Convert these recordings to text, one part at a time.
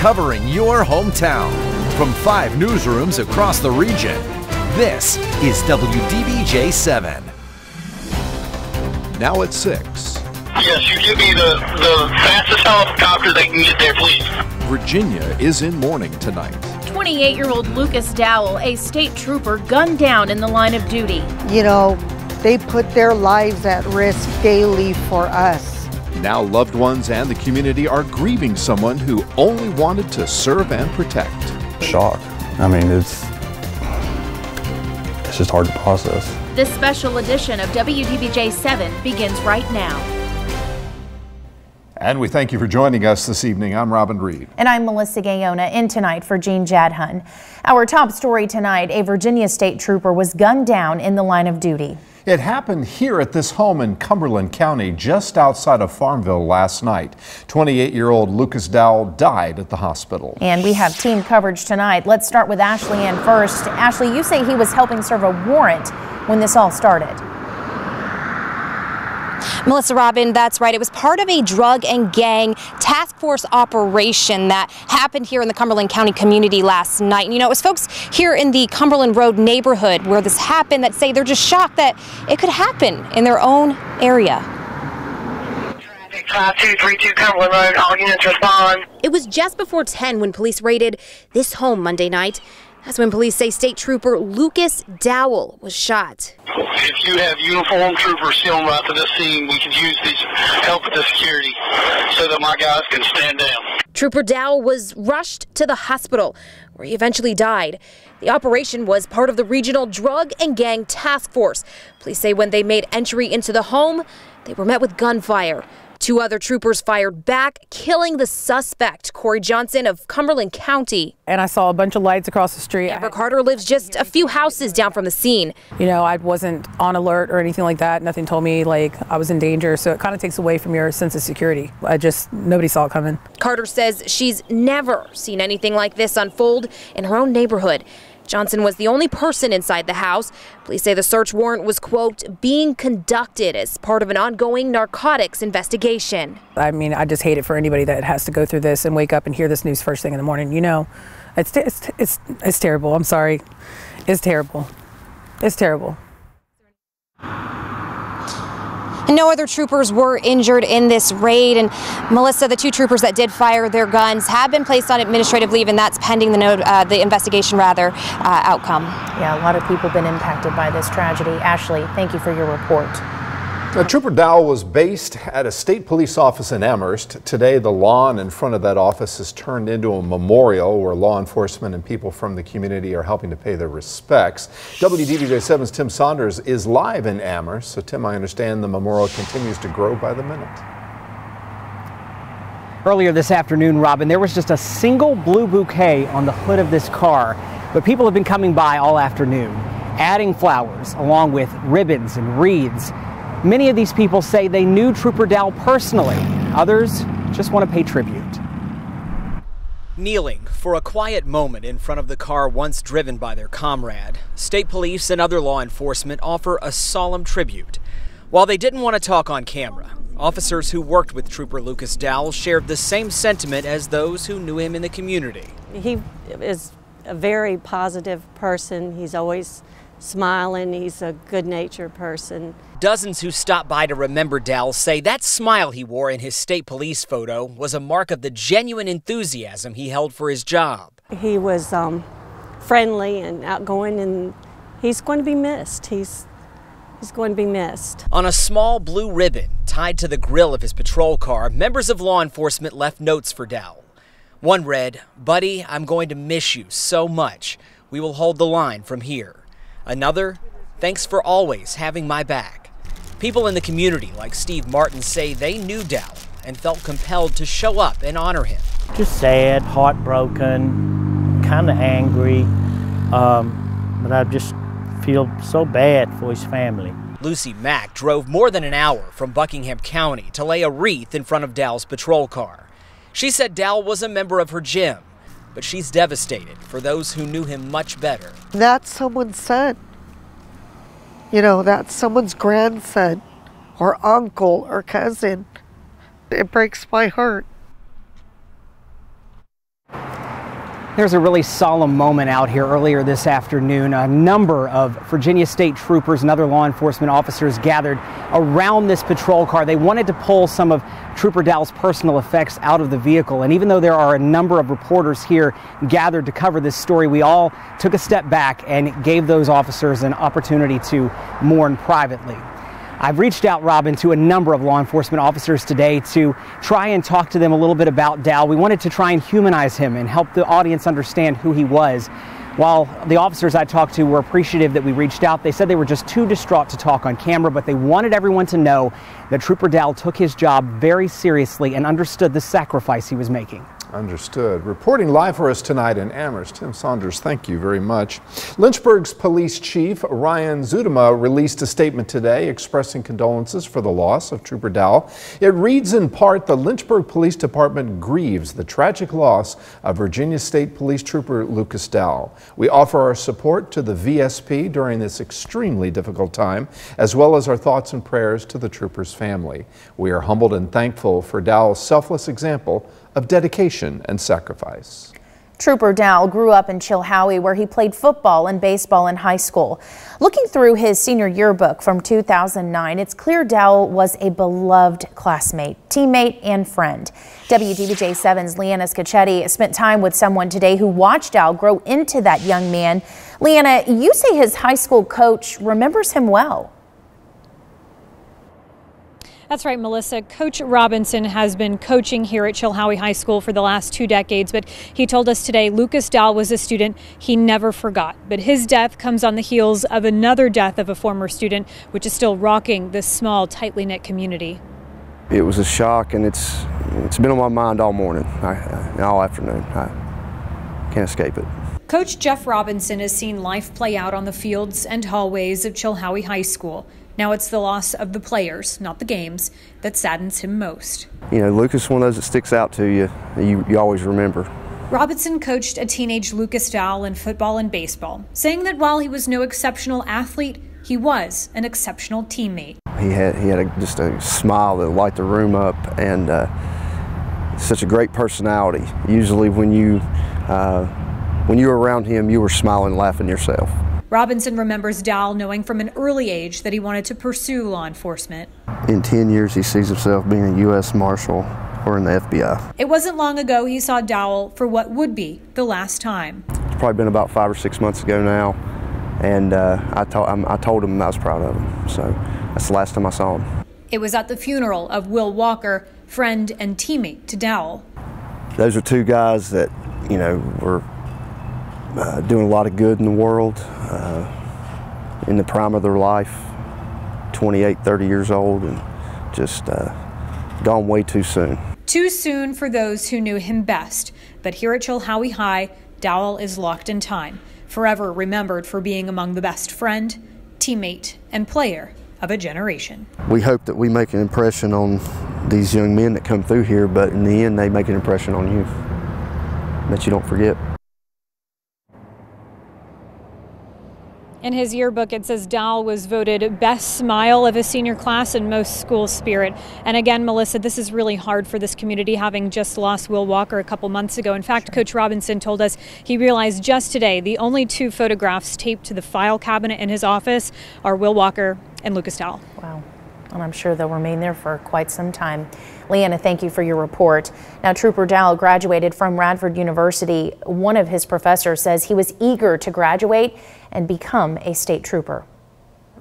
covering your hometown. From 5 newsrooms across the region, this is WDBJ 7. Now at 6. Yes, you give me the fastest helicopter they can get there, please. Virginia is in mourning tonight. 28-year-old Lucas Dowell, a state trooper, gunned down in the line of duty. You know, they put their lives at risk daily for us. Now loved ones and the community are grieving someone who only wanted to serve and protect. Shock. I mean, it's just hard to process. This special edition of WDBJ 7 begins right now. And we thank you for joining us this evening. I'm Robin Reed. And I'm Melissa Gayona, in tonight for Jean Jadhun. Our top story tonight, a Virginia state trooper was gunned down in the line of duty. It happened here at this home in Cumberland County, just outside of Farmville last night. 28-year-old Lucas Dowell died at the hospital. And we have team coverage tonight. Let's start with Ashley Ann first. Ashley, you say he was helping serve a warrant when this all started. Melissa, Robin, that's right. It was part of a drug and gang task force operation that happened here in the Cumberland County community last night. And, you know, it was folks here in the Cumberland Road neighborhood where this happened that say they're just shocked that it could happen in their own area. 5232 Cumberland Road, all units respond. It was just before 10 when police raided this home Monday night. That's when police say state trooper Lucas Dowell was shot. If you have uniformed troopers still right to this scene, we could use these help with the security so that my guys can stand down. Trooper Dowell was rushed to the hospital where he eventually died. The operation was part of the regional drug and gang task force. Police say when they made entry into the home, they were met with gunfire. 2 other troopers fired back, killing the suspect, Corey Johnson of Cumberland County. And I saw a bunch of lights across the street. Amber Carter lives just a few houses down from the scene. You know, I wasn't on alert or anything like that. Nothing told me like I was in danger. So it kind of takes away from your sense of security. Nobody saw it coming. Carter says she's never seen anything like this unfold in her own neighborhood. Johnson was the only person inside the house. Police say the search warrant was, quote, being conducted as part of an ongoing narcotics investigation. I mean, I just hate it for anybody that has to go through this and wake up and hear this news first thing in the morning. You know, it's terrible. I'm sorry. It's terrible. It's terrible. No other troopers were injured in this raid. And Melissa, the 2 troopers that did fire their guns have been placed on administrative leave, and that's pending the investigation outcome. Yeah, a lot of people have been impacted by this tragedy. Ashley, thank you for your report. Now, Trooper Dowell was based at a state police office in Amherst. Today, the lawn in front of that office is turned into a memorial where law enforcement and people from the community are helping to pay their respects. WDBJ 7's Tim Saunders is live in Amherst. So, Tim, I understand the memorial continues to grow by the minute. Earlier this afternoon, Robin, there was just a single blue bouquet on the hood of this car, but people have been coming by all afternoon, adding flowers along with ribbons and wreaths. Many of these people say they knew Trooper Dowell personally. Others just want to pay tribute. Kneeling for a quiet moment in front of the car once driven by their comrade, state police and other law enforcement offer a solemn tribute. While they didn't want to talk on camera, officers who worked with Trooper Lucas Dowell shared the same sentiment as those who knew him in the community. He is a very positive person. He's always smiling. He's a good-natured person. Dozens who stopped by to remember Dowell say that smile he wore in his state police photo was a mark of the genuine enthusiasm he held for his job. He was friendly and outgoing, and he's going to be missed. He's going to be missed. On a small blue ribbon tied to the grill of his patrol car, members of law enforcement left notes for Dowell. One read, "Buddy, I'm going to miss you so much. We will hold the line from here." Another, "Thanks for always having my back." People in the community like Steve Martin say they knew Dowell and felt compelled to show up and honor him. Just sad, heartbroken, kind of angry, but I just feel so bad for his family. Lucy Mack drove more than an hour from Buckingham County to lay a wreath in front of Dowell's patrol car. She said Dowell was a member of her gym, but she's devastated for those who knew him much better. That's someone's son. You know, that's someone's grandson or uncle or cousin. It breaks my heart. There's a really solemn moment out here earlier this afternoon. A number of Virginia State troopers and other law enforcement officers gathered around this patrol car. They wanted to pull some of Trooper Dowell's personal effects out of the vehicle. And even though there are a number of reporters here gathered to cover this story, we all took a step back and gave those officers an opportunity to mourn privately. I've reached out, Robin, to a number of law enforcement officers today to try and talk to them a little bit about Dowell. We wanted to try and humanize him and help the audience understand who he was. While the officers I talked to were appreciative that we reached out, they said they were just too distraught to talk on camera, but they wanted everyone to know that Trooper Dowell took his job very seriously and understood the sacrifice he was making. Understood. Reporting live for us tonight in Amherst, Tim Saunders, thank you very much. Lynchburg's police chief, Ryan Zudema, released a statement today expressing condolences for the loss of Trooper Dowell. It reads in part, the Lynchburg Police Department grieves the tragic loss of Virginia State Police Trooper Lucas Dowell. We offer our support to the VSP during this extremely difficult time, as well as our thoughts and prayers to the trooper's family. We are humbled and thankful for Dowell's selfless example of dedication and sacrifice. Trooper Dowell grew up in Chilhowie, where he played football and baseball in high school. Looking through his senior yearbook from 2009, it's clear Dowell was a beloved classmate, teammate, and friend. WDBJ7's Leanna Scacchetti spent time with someone today who watched Dowell grow into that young man. Leanna, you say his high school coach remembers him well. That's right, Melissa. Coach Robinson has been coaching here at Chilhowie High School for the last 2 decades, but he told us today Lucas Dowell was a student he never forgot. But his death comes on the heels of another death of a former student, which is still rocking this small, tightly knit community. It was a shock, and it's been on my mind all morning, all afternoon. I can't escape it. Coach Jeff Robinson has seen life play out on the fields and hallways of Chilhowie High School. Now it's the loss of the players, not the games, that saddens him most. You know, Lucas is one of those that sticks out to you. You always remember. Robinson coached a teenage Lucas Dowell in football and baseball, saying that while he was no exceptional athlete, he was an exceptional teammate. He had just a smile that light the room up, and such a great personality. Usually when you were around him, you were smiling, laughing yourself. Robinson remembers Dowell knowing from an early age that he wanted to pursue law enforcement. In 10 years, he sees himself being a U.S. Marshal or in the FBI. It wasn't long ago he saw Dowell for what would be the last time. It's probably been about 5 or 6 months ago now, and I told him I was proud of him, so that's the last time I saw him. It was at the funeral of Will Walker, friend and teammate to Dowell. Those are two guys that, you know, were doing a lot of good in the world, in the prime of their life, 28, 30 years old, and just gone way too soon. Too soon for those who knew him best, but here at Chilhowie High, Dowell is locked in time, forever remembered for being among the best friend, teammate, and player of a generation. We hope that we make an impression on these young men that come through here, but in the end, they make an impression on you that you don't forget. In his yearbook, it says Dowell was voted best smile of his senior class and most school spirit. And again, Melissa, this is really hard for this community, having just lost Will Walker a couple months ago. In fact, Coach Robinson told us he realized just today the only 2 photographs taped to the file cabinet in his office are Will Walker and Lucas Dowell. Wow. And I'm sure they'll remain there for quite some time. Leanna, thank you for your report. Now, Trooper Dowell graduated from Radford University. One of his professors says he was eager to graduate and become a state trooper.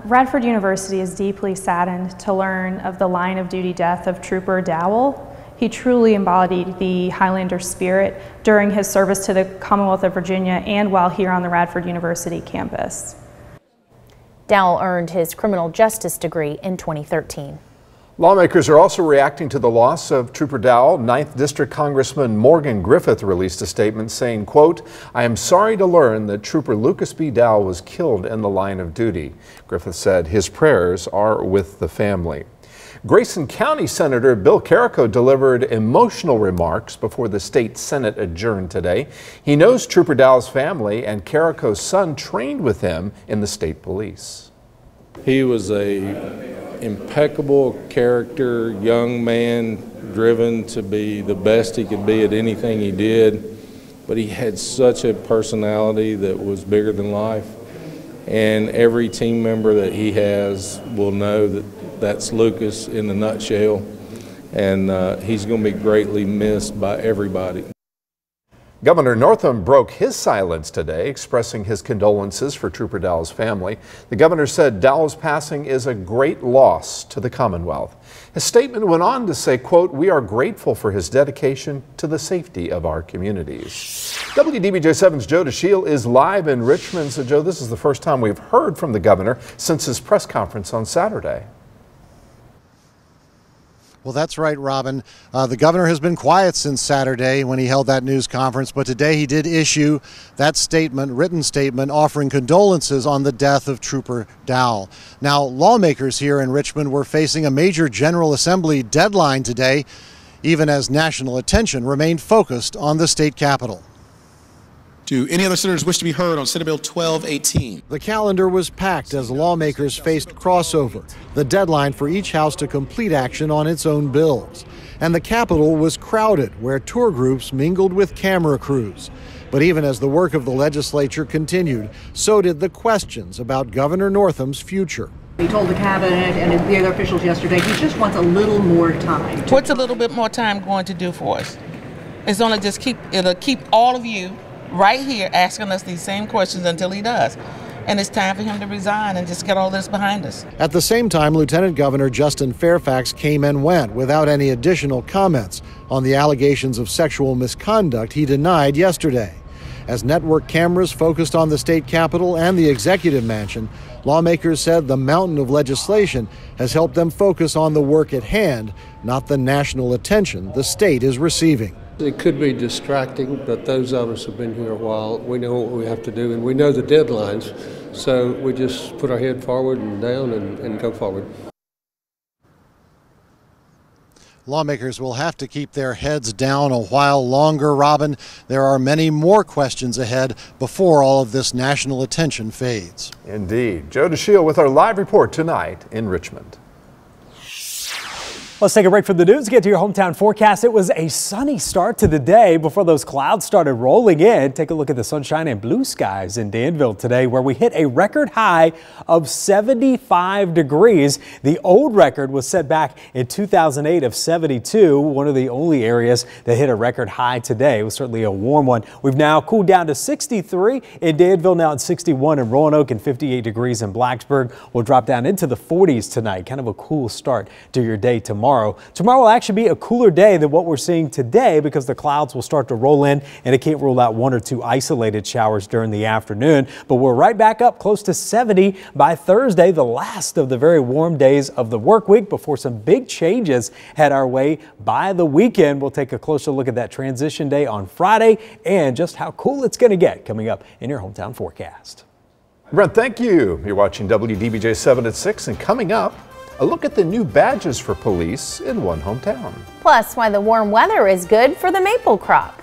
Radford University is deeply saddened to learn of the line of duty death of Trooper Dowell. He truly embodied the Highlander spirit during his service to the Commonwealth of Virginia and while here on the Radford University campus. Dowell earned his criminal justice degree in 2013. Lawmakers are also reacting to the loss of Trooper Dowell. 9th District Congressman Morgan Griffith released a statement saying, quote, "I am sorry to learn that Trooper Lucas B. Dowell was killed in the line of duty." Griffith said his prayers are with the family. Grayson County Senator Bill Carrico delivered emotional remarks before the state Senate adjourned today. He knows Trooper Dowell's family, and Carrico's son trained with him in the state police. He was a impeccable character, young man, driven to be the best he could be at anything he did. but he had such a personality that was bigger than life. And every team member that he has will know that that's Lucas in a nutshell. And he's going to be greatly missed by everybody. Governor Northam broke his silence today, expressing his condolences for Trooper Dowell's family. The governor said Dowell's passing is a great loss to the Commonwealth. His statement went on to say, quote, "We are grateful for his dedication to the safety of our communities." WDBJ7's Joe DeShiel is live in Richmond. So, Joe, this is the first time we've heard from the governor since his press conference on Saturday. Well, that's right, Robin. The governor has been quiet since Saturday when he held that news conference, but today he did issue that statement, written statement, offering condolences on the death of Trooper Dowell. Now, lawmakers here in Richmond were facing a major General Assembly deadline today, even as national attention remained focused on the state capitol. Do any other senators wish to be heard on Senate Bill 1218? The calendar was packed as lawmakers faced crossover, the deadline for each house to complete action on its own bills. And the Capitol was crowded, where tour groups mingled with camera crews. But even as the work of the legislature continued, so did the questions about Governor Northam's future. He told the cabinet and the other officials yesterday he just wants a little more time. What's a little bit more time going to do for us? It's only just it'll keep all of you right here asking us these same questions until he does. And it's time for him to resign and just get all this behind us. At the same time, Lieutenant Governor Justin Fairfax came and went without any additional comments on the allegations of sexual misconduct he denied yesterday. As network cameras focused on the state capitol and the executive mansion, lawmakers said the mountain of legislation has helped them focus on the work at hand, not the national attention the state is receiving. It could be distracting, but those of us who have been here a while, we know what we have to do, and we know the deadlines, so we just put our head forward and down and go forward. Lawmakers will have to keep their heads down a while longer, Robin. There are many more questions ahead before all of this national attention fades. Indeed. Joe DeShiel with our live report tonight in Richmond. Let's take a break from the news, get to your hometown forecast. It was a sunny start to the day before those clouds started rolling in. Take a look at the sunshine and blue skies in Danville today, where we hit a record high of 75 degrees. The old record was set back in 2008 of 72, one of the only areas that hit a record high today. It was certainly a warm one. We've now cooled down to 63 in Danville, now at 61 in Roanoke and 58 degrees in Blacksburg. We'll drop down into the 40s tonight. Kind of a cool start to your day tomorrow. Tomorrow will actually be a cooler day than what we're seeing today because the clouds will start to roll in, and it can't rule out one or two isolated showers during the afternoon. But we're right back up close to 70 by Thursday, the last of the very warm days of the work week before some big changes head our way by the weekend. We'll take a closer look at that transition day on Friday and just how cool it's going to get coming up in your hometown forecast. Brent, thank you. You're watching WDBJ 7 at 6, and coming up, a look at the new badges for police in one hometown. Plus, why the warm weather is good for the maple crop.